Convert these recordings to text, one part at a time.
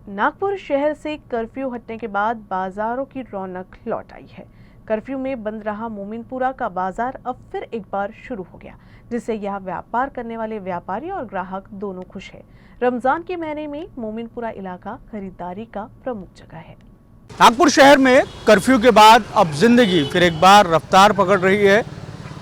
नागपुर शहर से कर्फ्यू हटने के बाद बाजारों की रौनक लौट आई है। कर्फ्यू में बंद रहा मोमिनपुरा का बाजार अब फिर एक बार शुरू हो गया, जिससे यहाँ व्यापार करने वाले व्यापारी और ग्राहक दोनों खुश हैं। रमजान के महीने में मोमिनपुरा इलाका खरीदारी का प्रमुख जगह है। नागपुर शहर में कर्फ्यू के बाद अब जिंदगी फिर एक बार रफ्तार पकड़ रही है।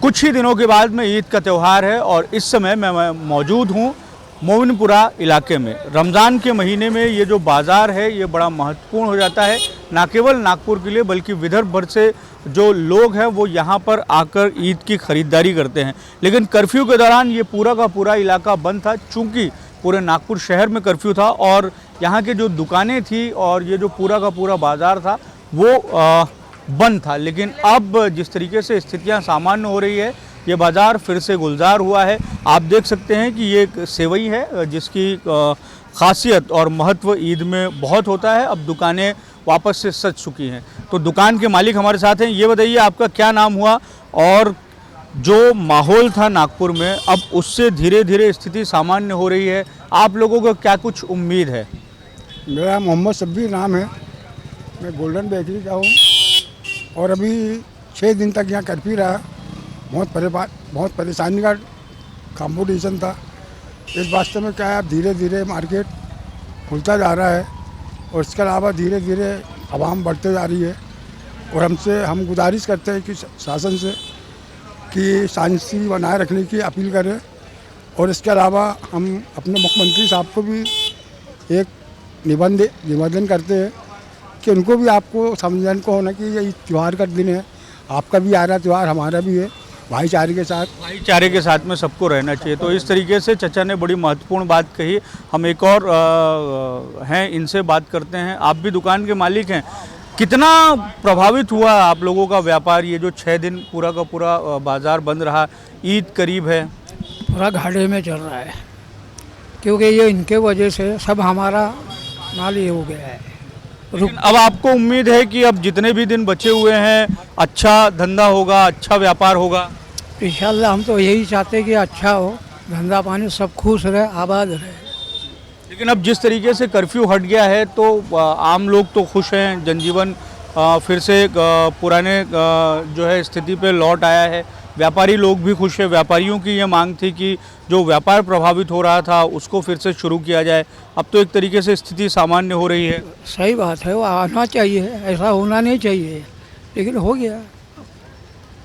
कुछ ही दिनों के बाद में ईद का त्यौहार है और इस समय मैं मौजूद हूँ मोमिनपुरा इलाके में। रमज़ान के महीने में ये जो बाज़ार है ये बड़ा महत्वपूर्ण हो जाता है, ना केवल नागपुर के लिए बल्कि विदर्भ भर से जो लोग हैं वो यहाँ पर आकर ईद की ख़रीदारी करते हैं। लेकिन कर्फ्यू के दौरान ये पूरा का पूरा इलाका बंद था, चूँकि पूरे नागपुर शहर में कर्फ्यू था और यहाँ के जो दुकानें थी और ये जो पूरा का पूरा बाज़ार था वो बंद था। लेकिन अब जिस तरीके से स्थितियाँ सामान्य हो रही है, ये बाज़ार फिर से गुलजार हुआ है। आप देख सकते हैं कि ये एक सेवई है जिसकी खासियत और महत्व ईद में बहुत होता है। अब दुकानें वापस से सज चुकी हैं। तो दुकान के मालिक हमारे साथ हैं। ये बताइए आपका क्या नाम हुआ और जो माहौल था नागपुर में अब उससे धीरे धीरे स्थिति सामान्य हो रही है, आप लोगों को क्या कुछ उम्मीद है? मेरा मोहम्मद शब्बीर नाम है, मैं गोल्डन बेकरी का हूँ और अभी 6 दिन तक यहाँ कर्फ्यू रहा। बहुत परेशानी का कंपटीशन था। इस वास्ते में क्या है, अब धीरे धीरे मार्केट खुलता जा रहा है और इसके अलावा धीरे धीरे आवाम बढ़ते जा रही है और हम गुजारिश करते हैं कि शासन से कि शांति बनाए रखने की अपील करें। और इसके अलावा हम अपने मुख्यमंत्री साहब को भी एक निवेदन करते हैं कि उनको भी आपको समझने को होना कि ये त्यौहार का दिन है, आपका भी आ रहा त्यौहार, हमारा भी है, भाईचारे के साथ में सबको रहना चाहिए। तो इस तरीके से चचा ने बड़ी महत्वपूर्ण बात कही। हम एक और हैं, इनसे बात करते हैं। आप भी दुकान के मालिक हैं, कितना प्रभावित हुआ आप लोगों का व्यापार? ये जो 6 दिन पूरा का पूरा बाज़ार बंद रहा, ईद करीब है, पूरा घाटे में चल रहा है क्योंकि ये इनके वजह से सब हमारा माल ये हो गया है। अब आपको उम्मीद है कि अब जितने भी दिन बचे हुए हैं अच्छा धंधा होगा, अच्छा व्यापार होगा? इंशाल्लाह हम तो यही चाहते हैं कि अच्छा हो, धंधा पानी सब खुश रहे, आबाद रहे। लेकिन अब जिस तरीके से कर्फ्यू हट गया है तो आम लोग तो खुश हैं, जनजीवन फिर से पुराने जो है स्थिति पे लौट आया है। व्यापारी लोग भी खुश हैं। व्यापारियों की ये मांग थी कि जो व्यापार प्रभावित हो रहा था उसको फिर से शुरू किया जाए। अब तो एक तरीके से स्थिति सामान्य हो रही है। सही बात है, वो आना चाहिए, ऐसा होना नहीं चाहिए, लेकिन हो गया।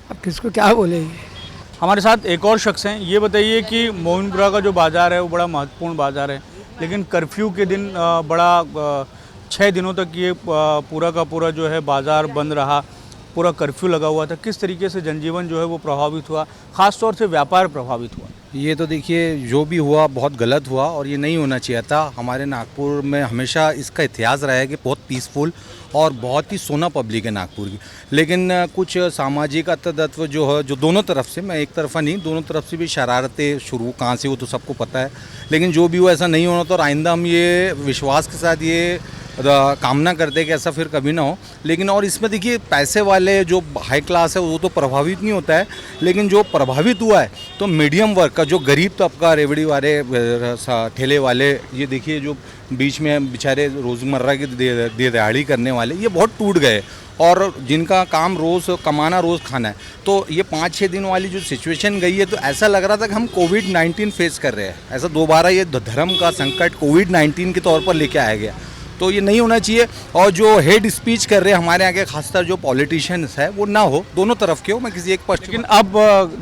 अब किसको क्या बोलेंगे। हमारे साथ एक और शख्स हैं। ये बताइए कि मोमिनपुरा का जो बाज़ार है वो बड़ा महत्वपूर्ण बाज़ार है, लेकिन कर्फ्यू के दिन बड़ा 6 दिनों तक ये पूरा का पूरा जो है बाज़ार बंद रहा, पूरा कर्फ्यू लगा हुआ था। किस तरीके से जनजीवन जो है वो प्रभावित हुआ, ख़ास तौर से व्यापार प्रभावित हुआ? ये तो देखिए जो भी हुआ बहुत गलत हुआ और ये नहीं होना चाहिए था। हमारे नागपुर में हमेशा इसका इतिहास रहा है कि बहुत पीसफुल और बहुत ही सोना पब्लिक है नागपुर की। लेकिन कुछ सामाजिक तत्व जो है, जो दोनों तरफ से, मैं एक तरफा नहीं, दोनों तरफ से भी शरारतें शुरू कहाँ से हो तो सबको पता है। लेकिन जो भी हो ऐसा नहीं होना, तो आइंदा हम ये विश्वास के साथ ये कामना करते हैं कि ऐसा फिर कभी ना हो। लेकिन और इसमें देखिए पैसे वाले जो हाई क्लास है वो तो प्रभावित नहीं होता है, लेकिन जो प्रभावित हुआ है तो मीडियम वर्ग का, जो गरीब तबका, रेवड़ी वाले, ठेले वाले, ये देखिए जो बीच में बेचारे रोज़मर्रा की दिहाड़ी करने वाले, ये बहुत टूट गए। और जिनका काम रोज़ कमाना, रोज़ खाना है, तो ये 5-6 दिन वाली जो सिचुएशन गई है तो ऐसा लग रहा था कि हम कोविड-19 फेस कर रहे हैं। ऐसा दोबारा ये धर्म का संकट कोविड-19 के तौर पर लेके आया गया, तो ये नहीं होना चाहिए। और जो हेड स्पीच कर रहे हैं हमारे यहाँ के खासकर जो पॉलिटिशियंस है वो ना हो, दोनों तरफ के हो, मैं किसी एक पक्ष। लेकिन अब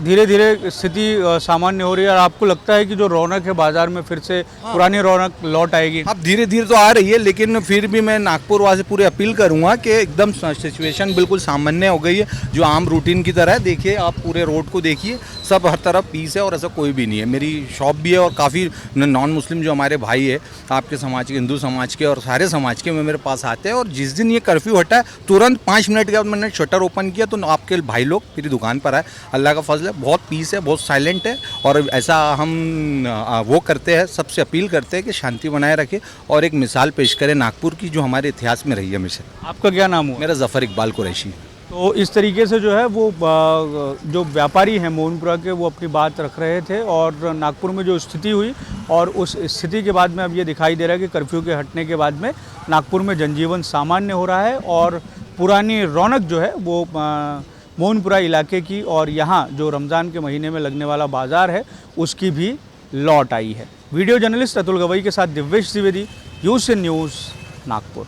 धीरे धीरे स्थिति सामान्य हो रही है और आपको लगता है कि जो रौनक है बाजार में फिर से पुरानी रौनक लौट आएगी? अब धीरे धीरे तो आ रही है, लेकिन फिर भी मैं नागपुर वाले पूरे अपील करूँगा कि एकदम सिचुएशन बिल्कुल सामान्य हो गई है, जो आम रूटीन की तरह है। देखिए आप पूरे रोड को देखिए, सब हर तरफ पीस है और ऐसा कोई भी नहीं है। मेरी शॉप भी है और काफ़ी नॉन मुस्लिम जो हमारे भाई है आपके समाज के, हिंदू समाज के और सारे समाज के, मेरे पास आते हैं। और जिस दिन ये कर्फ्यू हटा है तुरंत 5 मिनट के बाद मैंने शटर ओपन किया तो आपके भाई लोग मेरी दुकान पर आए। अल्लाह का फजल है, बहुत पीस है, बहुत साइलेंट है। और ऐसा हम वो करते हैं, सबसे अपील करते हैं कि शांति बनाए रखें और एक मिसाल पेश करें नागपुर की, जो हमारे इतिहास में रही है हमेशा। आपका क्या नाम हुआ? मेरा जफ़र इकबाल कुरैशी। तो इस तरीके से जो है वो जो व्यापारी हैं मोमिनपुरा के, वो अपनी बात रख रहे थे। और नागपुर में जो स्थिति हुई और उस स्थिति के बाद में अब ये दिखाई दे रहा है कि कर्फ्यू के हटने के बाद में नागपुर में जनजीवन सामान्य हो रहा है और पुरानी रौनक जो है वो मोमिनपुरा इलाके की और यहाँ जो रमज़ान के महीने में लगने वाला बाज़ार है उसकी भी लौट आई है। वीडियो जर्नलिस्ट अतुल गवई के साथ दिव्येश द्विवेदी, यूसी न्यूज़, नागपुर।